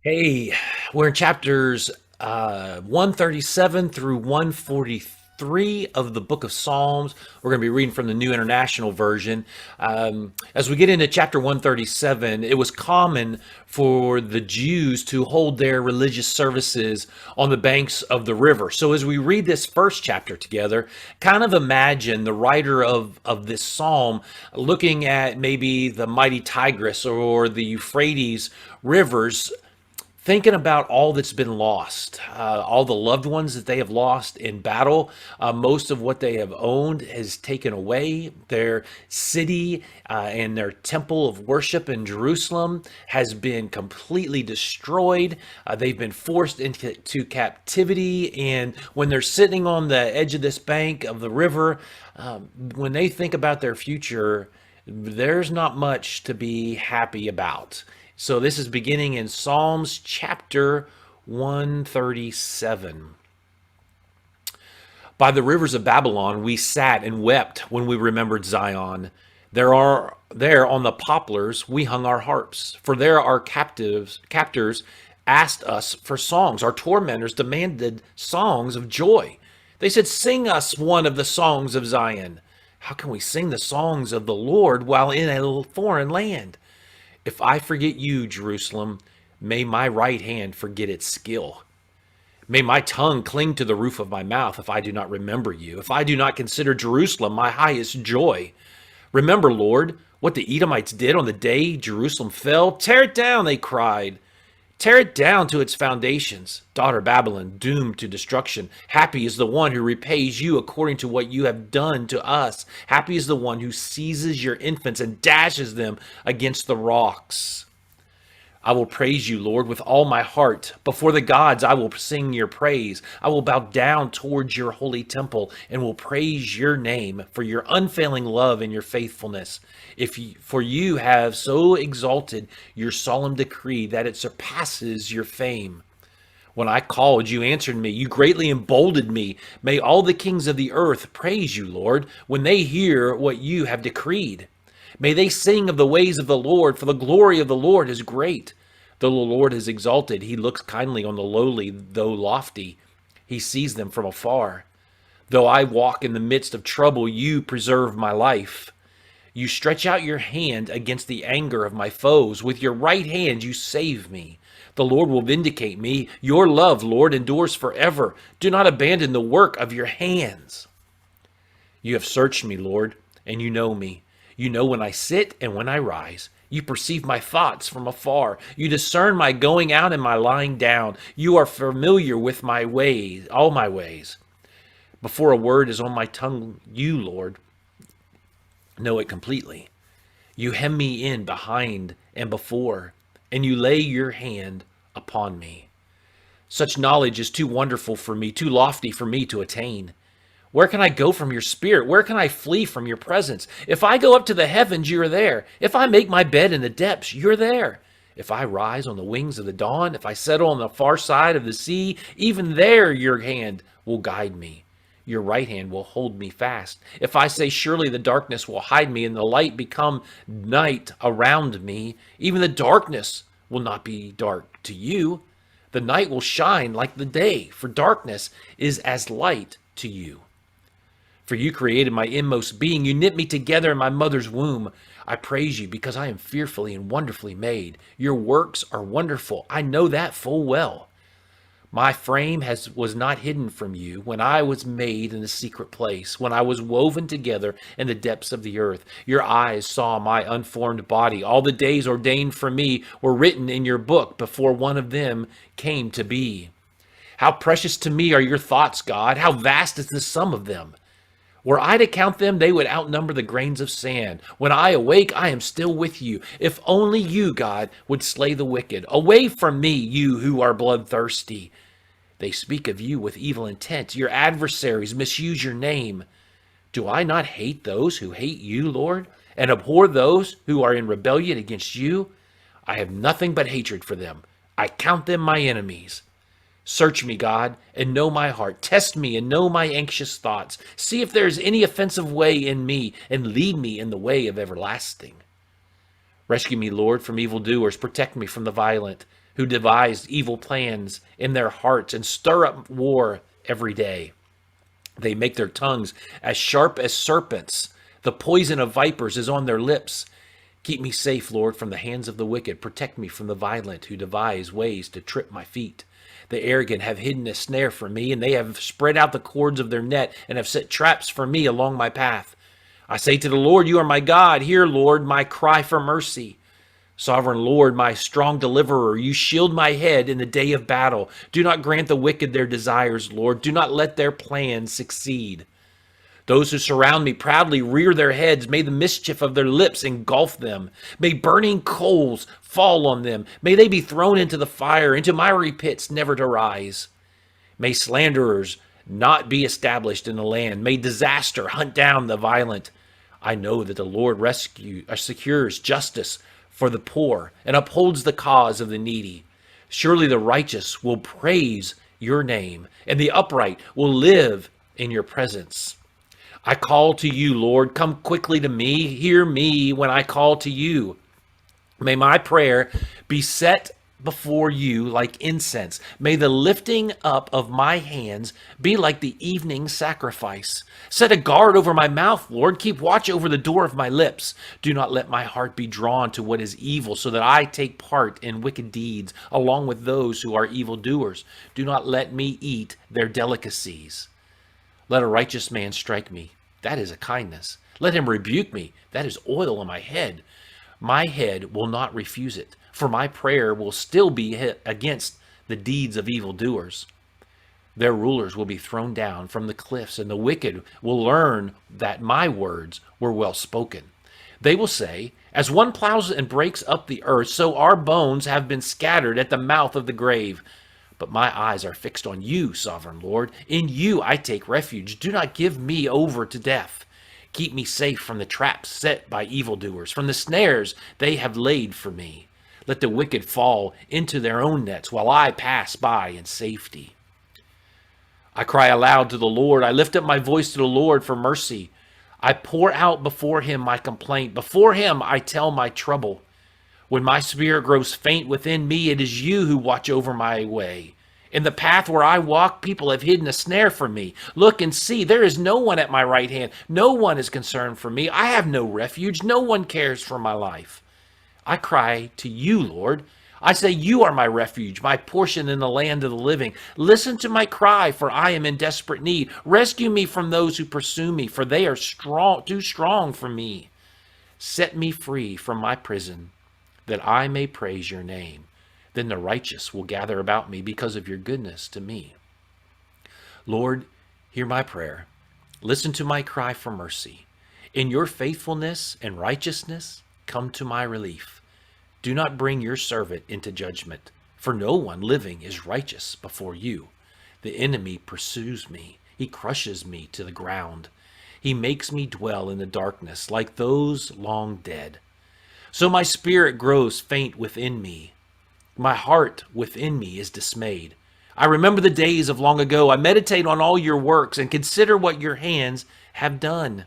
Hey, we're in chapters 137 through 143 of the book of Psalms. We're going to be reading from the New International Version. As we get into chapter 137, it was common for the Jews to hold their religious services on the banks of the river. So as we read this first chapter together, kind of imagine the writer of this psalm looking at maybe the mighty Tigris or the Euphrates rivers, thinking about all that's been lost, all the loved ones that they have lost in battle. Most of what they have owned is taken away. Their city and their temple of worship in Jerusalem has been completely destroyed. They've been forced into captivity. And when they're sitting on the edge of this bank of the river, when they think about their future, there's not much to be happy about. So this is beginning in Psalms chapter 137. By the rivers of Babylon we sat and wept when we remembered Zion. There on the poplars we hung our harps, for there our captors asked us for songs. Our tormentors demanded songs of joy. They said, "Sing us one of the songs of Zion." How can we sing the songs of the Lord while in a foreign land? If I forget you, Jerusalem, may my right hand forget its skill. May my tongue cling to the roof of my mouth if I do not remember you, if I do not consider Jerusalem my highest joy. Remember, Lord, what the Edomites did on the day Jerusalem fell. Tear it down, they cried. Tear it down to its foundations, daughter Babylon, doomed to destruction. Happy is the one who repays you according to what you have done to us. Happy is the one who seizes your infants and dashes them against the rocks. I will praise you, Lord, with all my heart. Before the gods, I will sing your praise. I will bow down towards your holy temple and will praise your name for your unfailing love and your faithfulness. For you have so exalted your solemn decree that it surpasses your fame. When I called, you answered me. You greatly emboldened me. May all the kings of the earth praise you, Lord, when they hear what you have decreed. May they sing of the ways of the Lord, for the glory of the Lord is great. Though the Lord is exalted, he looks kindly on the lowly, though lofty. He sees them from afar. Though I walk in the midst of trouble, you preserve my life. You stretch out your hand against the anger of my foes. With your right hand you save me. The Lord will vindicate me. Your love, Lord, endures forever. Do not abandon the work of your hands. You have searched me, Lord, and you know me. You know when I sit and when I rise. You perceive my thoughts from afar. You discern my going out and my lying down. You are familiar with my ways, all my ways. Before a word is on my tongue, you, Lord, know it completely. You hem me in behind and before, and you lay your hand upon me. Such knowledge is too wonderful for me, too lofty for me to attain. Where can I go from your spirit? Where can I flee from your presence? If I go up to the heavens, you are there. If I make my bed in the depths, you're there. If I rise on the wings of the dawn, if I settle on the far side of the sea, even there your hand will guide me. Your right hand will hold me fast. If I say, surely the darkness will hide me and the light become night around me, even the darkness will not be dark to you. The night will shine like the day, for darkness is as light to you. For you created my inmost being. You knit me together in my mother's womb. I praise you because I am fearfully and wonderfully made. Your works are wonderful. I know that full well. My frame was not hidden from you when I was made in the secret place, when I was woven together in the depths of the earth. Your eyes saw my unformed body. All the days ordained for me were written in your book before one of them came to be. How precious to me are your thoughts, God. How vast is the sum of them. Were I to count them, they would outnumber the grains of sand. When I awake, I am still with you. If only you, God, would slay the wicked. Away from me, you who are bloodthirsty. They speak of you with evil intent. Your adversaries misuse your name. Do I not hate those who hate you, Lord, and abhor those who are in rebellion against you? I have nothing but hatred for them. I count them my enemies. Search me, God, and know my heart. Test me and know my anxious thoughts. See if there is any offensive way in me, and lead me in the way of everlasting. Rescue me, Lord, from evildoers. Protect me from the violent. who devise evil plans in their hearts and stir up war every day. They make their tongues as sharp as serpents. The poison of vipers is on their lips. Keep me safe, Lord, from the hands of the wicked. Protect me from the violent who devise ways to trip my feet. The arrogant have hidden a snare for me, and they have spread out the cords of their net and have set traps for me along my path. I say to the Lord, you are my God. Hear, Lord, my cry for mercy. Sovereign Lord, my strong deliverer, you shield my head in the day of battle. Do not grant the wicked their desires, Lord. Do not let their plans succeed. Those who surround me proudly rear their heads. May the mischief of their lips engulf them. May burning coals fall on them. May they be thrown into the fire, into miry pits, never to rise. May slanderers not be established in the land. May disaster hunt down the violent. I know that the Lord secures justice for the poor and upholds the cause of the needy. Surely the righteous will praise your name, and the upright will live in your presence. I call to you, Lord. Come quickly to me. Hear me when I call to you. May my prayer be set before you like incense. May the lifting up of my hands be like the evening sacrifice. Set a guard over my mouth, Lord. Keep watch over the door of my lips. Do not let my heart be drawn to what is evil, so that I take part in wicked deeds along with those who are evildoers. Do not let me eat their delicacies. Let a righteous man strike me. That is a kindness. Let him rebuke me. That is oil on my head. My head will not refuse it, for my prayer will still be against the deeds of evildoers. Their rulers will be thrown down from the cliffs, and the wicked will learn that my words were well spoken. They will say, as one plows and breaks up the earth, so our bones have been scattered at the mouth of the grave. But my eyes are fixed on you, sovereign Lord. In you I take refuge. Do not give me over to death. Keep me safe from the traps set by evildoers, from the snares they have laid for me. Let the wicked fall into their own nets while I pass by in safety. I cry aloud to the Lord. I lift up my voice to the Lord for mercy. I pour out before him my complaint. Before him I tell my trouble. When my spirit grows faint within me, it is you who watch over my way. In the path where I walk, people have hidden a snare for me. Look and see, there is no one at my right hand. No one is concerned for me. I have no refuge. No one cares for my life. I cry to you, Lord. I say, you are my refuge, my portion in the land of the living. Listen to my cry, for I am in desperate need. Rescue me from those who pursue me, for they are too strong for me. Set me free from my prison, that I may praise your name. Then the righteous will gather about me because of your goodness to me. Lord, hear my prayer. Listen to my cry for mercy. In your faithfulness and righteousness, come to my relief. Do not bring your servant into judgment, for no one living is righteous before you. The enemy pursues me. He crushes me to the ground. He makes me dwell in the darkness like those long dead. So my spirit grows faint within me. My heart within me is dismayed. I remember the days of long ago. I meditate on all your works and consider what your hands have done.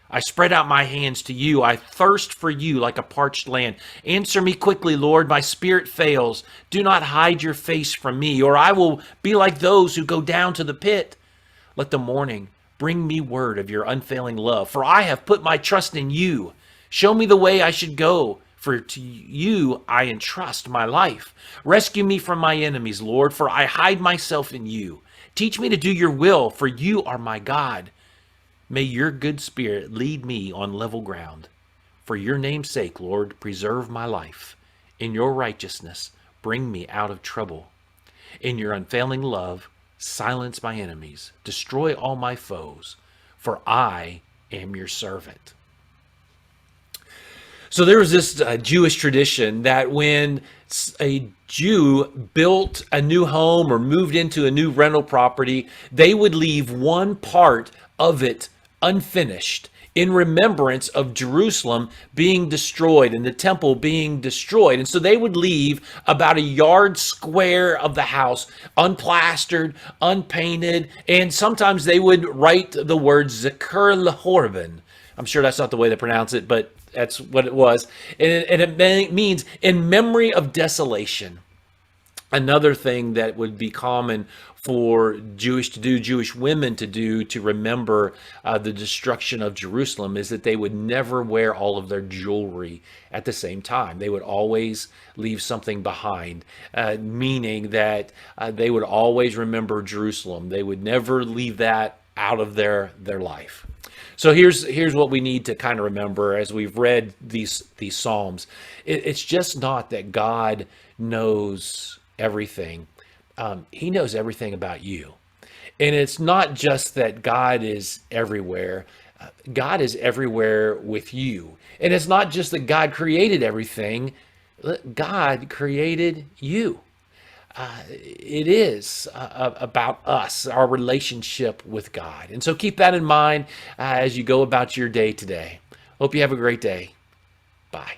I spread out my hands to you. I thirst for you like a parched land. Answer me quickly, Lord. My spirit fails. Do not hide your face from me, or I will be like those who go down to the pit. Let the morning bring me word of your unfailing love, for I have put my trust in you. Show me the way I should go, for to you I entrust my life. Rescue me from my enemies, Lord, for I hide myself in you. Teach me to do your will, for you are my God. May your good spirit lead me on level ground. For your name's sake, Lord, preserve my life. In your righteousness, bring me out of trouble. In your unfailing love, silence my enemies. Destroy all my foes, for I am your servant. So there was this Jewish tradition that when a Jew built a new home or moved into a new rental property, they would leave one part of it unfinished in remembrance of Jerusalem being destroyed and the temple being destroyed. And so they would leave about a yard square of the house unplastered, unpainted, and sometimes they would write the words Zecher Lehorban. I'm sure that's not the way to pronounce it, but that's what it was. And it means in memory of desolation. Another thing that would be common for Jewish women to do to remember the destruction of Jerusalem is that they would never wear all of their jewelry at the same time. They would always leave something behind, meaning that they would always remember Jerusalem. They would never leave that out of their life. So here's what we need to kind of remember as we've read these psalms. It's just not that God knows everything. He knows everything about you, and it's not just that God is everywhere. God is everywhere with you, and it's not just that God created everything. God created you. It is about us, our relationship with God. And so keep that in mind as you go about your day today. Hope you have a great day. Bye.